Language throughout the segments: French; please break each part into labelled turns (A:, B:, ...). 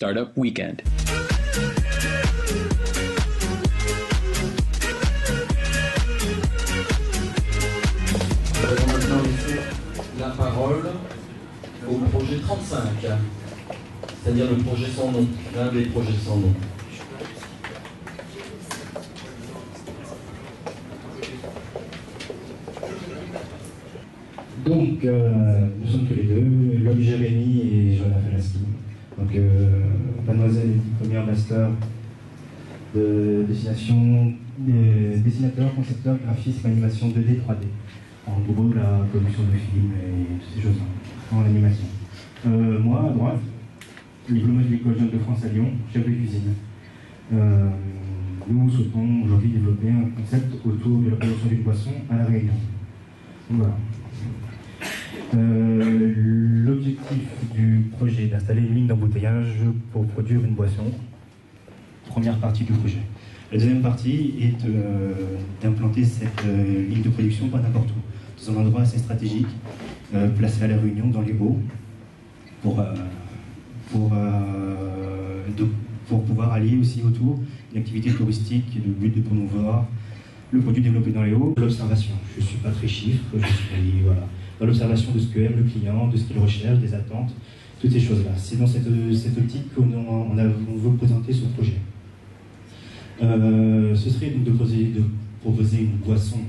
A: Startup Weekend.
B: Nous allons maintenant laisser la parole au projet 35, c'est-à-dire le projet sans nom, l'un des projets sans nom.
C: Donc, nous sommes tous les deux, Loïc Jérémy et Jonathan Falaski. Donc, mademoiselle est première master de dessination, dessinateur, concepteur, graphisme, animation 2D, 3D. En gros, la production de films et toutes ces choses-là, en animation. Moi, à droite, diplômé de l'école Jeune de France à Lyon, chef de cuisine. Nous souhaitons aujourd'hui développer un concept autour de la production d'une boisson à La Réunion. Donc, voilà. L'objectif du projet est d'installer une ligne d'embouteillage pour produire une boisson. Première partie du projet. La deuxième partie est d'implanter cette ligne de production pas n'importe où, dans un endroit assez stratégique, placé à La Réunion, dans les Hauts, pour pouvoir allier aussi autour une activité touristique et le but de promouvoir le produit développé dans les Hauts. L'observation, je ne suis pas très chiffre, je suis voilà, dans l'observation de ce que aime le client, de ce qu'il recherche, des attentes, toutes ces choses-là. C'est dans cette optique qu'on veut présenter ce projet. Ce serait donc de proposer une boisson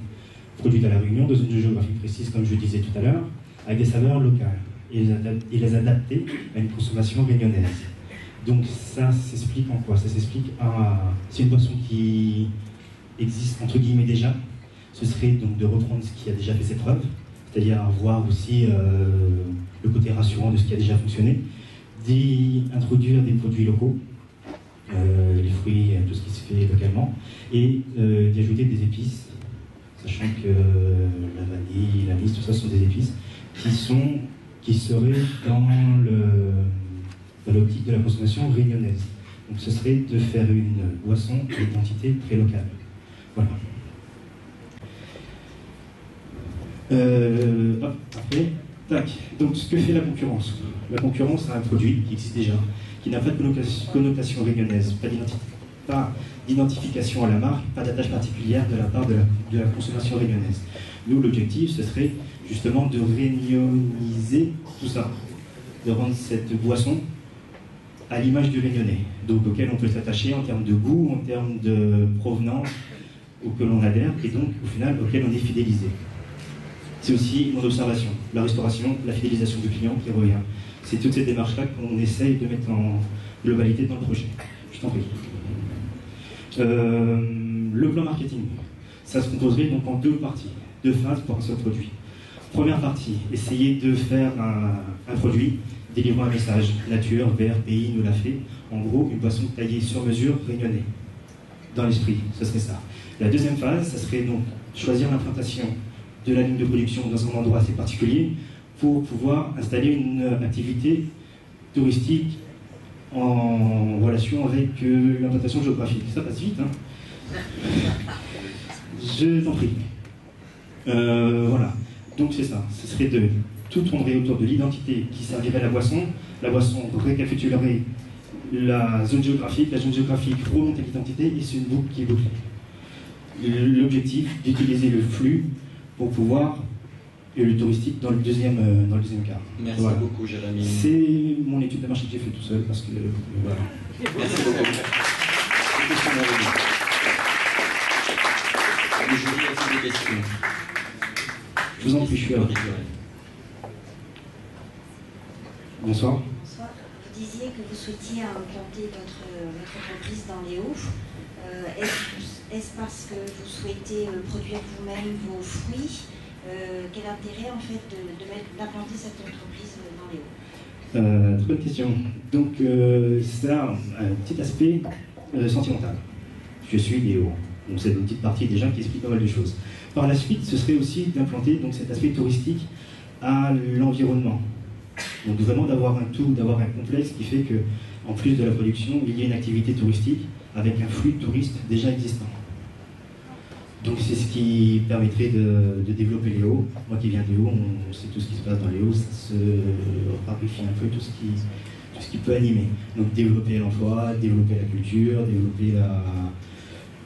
C: produite à La Réunion, dans une géographie précise, comme je disais tout à l'heure, avec des saveurs locales, et les adapter à une consommation réunionnaise. Donc ça s'explique en quoi? Ça s'explique à... C'est une boisson qui existe entre guillemets déjà. Ce serait donc de reprendre ce qui a déjà fait ses preuves, c'est-à-dire voir aussi le côté rassurant de ce qui a déjà fonctionné, d'y introduire des produits locaux, les fruits, tout ce qui se fait localement, et d'y ajouter des épices, sachant que la vanille, l'anis, tout ça sont des épices qui seraient dans l'optique de la consommation réunionnaise. Donc ce serait de faire une boisson d'identité très locale. Voilà. Après, tac. Donc ce que fait la concurrence? La concurrence a un produit qui existe déjà, qui n'a pas de connotation réunionnaise, pas d'identification à la marque, pas d'attache particulière de la part de la consommation réunionnaise. Nous, l'objectif, ce serait justement de réunioniser tout ça, de rendre cette boisson à l'image du réunionnais, donc auquel on peut s'attacher en termes de goût, en termes de provenance, auquel on adhère, et donc au final auquel on est fidélisé. C'est aussi mon observation, la restauration, la fidélisation du client qui revient. C'est toutes ces démarches-là qu'on essaye de mettre en globalité dans le projet. Je t'en prie. Le plan marketing, ça se composerait donc en deux parties, deux phases pour un seul produit. Première partie, essayer de faire un produit délivrant un message, nature, vert, pays, nous l'a fait. En gros, une boisson taillée sur mesure, réunionnais. Dans l'esprit, ce serait ça. La deuxième phase, ça serait donc choisir l'implantation de la ligne de production dans un endroit assez particulier pour pouvoir installer une activité touristique en relation avec l'implantation géographique. Ça passe vite, hein? Je t'en prie. Voilà. Donc c'est ça. Ce serait de tout tournerait autour de l'identité qui servirait à la boisson récapitulerait la zone géographique remonte à l'identité et c'est une boucle qui est bouclée. L'objectif d'utiliser le flux pour pouvoir et le touristique dans le deuxième quart.
B: Merci
C: voilà.
B: beaucoup, Jérémy.
C: C'est mon étude de marché que j'ai fait tout seul parce que voilà.
B: Merci beaucoup. Le jury a-t-il des questions?
C: Je vous en prie, je suis là. Bonsoir.
D: Bonsoir. Vous disiez que vous souhaitiez implanter votre entreprise dans les Hauts. Est-ce parce que vous souhaitez produire vous-même vos fruits? Quel intérêt en fait d'implanter cette entreprise dans les Hauts?
C: Très bonne question. Donc c'est un petit aspect sentimental. Je suis des Hauts. Donc c'est une petite partie déjà qui explique pas mal de choses. Par la suite, ce serait aussi d'implanter donc cet aspect touristique à l'environnement. Donc vraiment d'avoir un tout, d'avoir un complexe qui fait que, en plus de la production, il y a une activité touristique avec un flux de touristes déjà existant. Donc c'est ce qui permettrait de développer les Hauts. Moi qui viens des Hauts, on sait tout ce qui se passe dans les Hauts, ça se raréfie un peu tout ce tout ce qui peut animer. Donc développer l'emploi, développer la culture, développer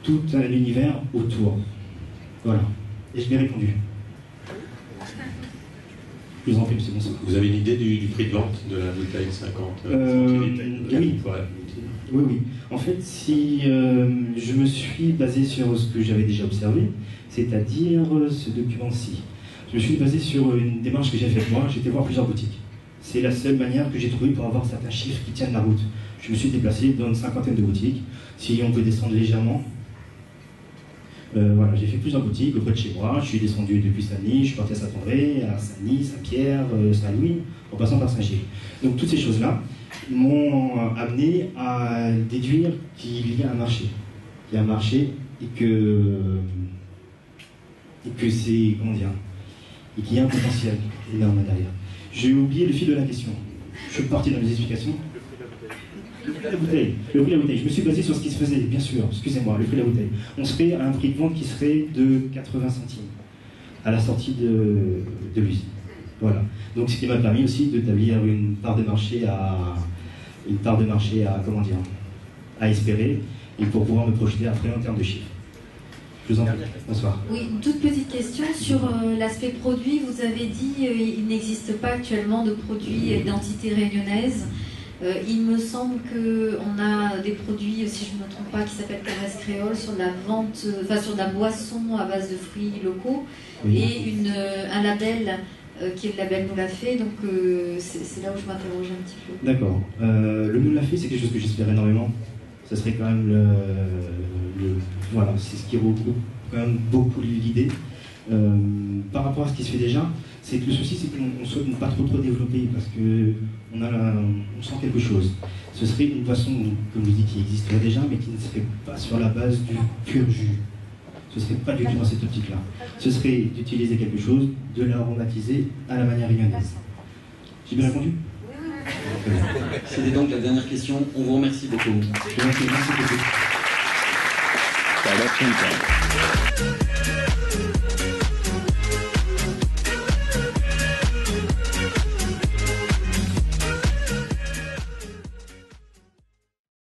C: tout un univers autour. Voilà. Et je l'ai répondu. Je vous en prie, monsieur, bonsoir.
A: Vous avez une idée du prix de vente de la bouteille 50
C: oui. Oui. En fait, si je me suis basé sur ce que j'avais déjà observé, c'est-à-dire ce document-ci. Je me suis basé sur une démarche que j'ai faite moi, j'ai été voir plusieurs boutiques. C'est la seule manière que j'ai trouvée pour avoir certains chiffres qui tiennent la route. Je me suis déplacé dans une cinquantaine de boutiques. Si on peut descendre légèrement, voilà, j'ai fait plusieurs boutiques auprès de chez moi. Je suis descendu depuis Saint-Denis, je suis parti à Saint-André, à Saint-Denis, Saint-Pierre, Saint-Louis, en passant par Saint-Gilles. Donc toutes ces choses-là m'ont amené à déduire qu'il y a un marché. Il y a un marché et que c'est, comment dire, et qu'il y a un potentiel énorme derrière. J'ai oublié le fil de la question. Je suis parti dans les explications. Le prix de la bouteille. Le prix de la bouteille. Je me suis basé sur ce qui se faisait, bien sûr. Excusez-moi, le prix de la bouteille. On serait à un prix de vente qui serait de 80 centimes à la sortie de l'usine. Voilà. Donc ce qui m'a permis aussi d'établir une part de marché à comment dire, à espérer et pour pouvoir me projeter après en termes de chiffres. Je vous en prie. Bonsoir.
E: Oui, une toute petite question sur l'aspect produit. Vous avez dit il n'existe pas actuellement de produits à identité réunionnaise. Il me semble qu'on a des produits, si je ne me trompe pas, qui s'appellent Caresse Créole sur de la vente, sur de la boisson à base de fruits locaux, oui. Et un label qui est le label Nous l'a fait. Donc c'est là où je m'interroge un petit peu. D'accord.
C: Le Nous l'a fait, c'est quelque chose que j'espère énormément. Ça serait quand même voilà, c'est ce qui regroupe quand même beaucoup l'idée. Par rapport à ce qui se fait déjà, c'est que le souci, c'est qu'on souhaite ne pas trop développer parce qu'on sent quelque chose. Ce serait une boisson, comme je dis, qui existerait déjà, mais qui ne serait pas sur la base du pur jus. Ce serait pas du tout dans cette optique-là. Ce serait d'utiliser quelque chose, de l'aromatiser à la manière réunionnaise. J'ai bien répondu ?
B: C'était donc la dernière question. On vous remercie beaucoup.
C: Merci beaucoup.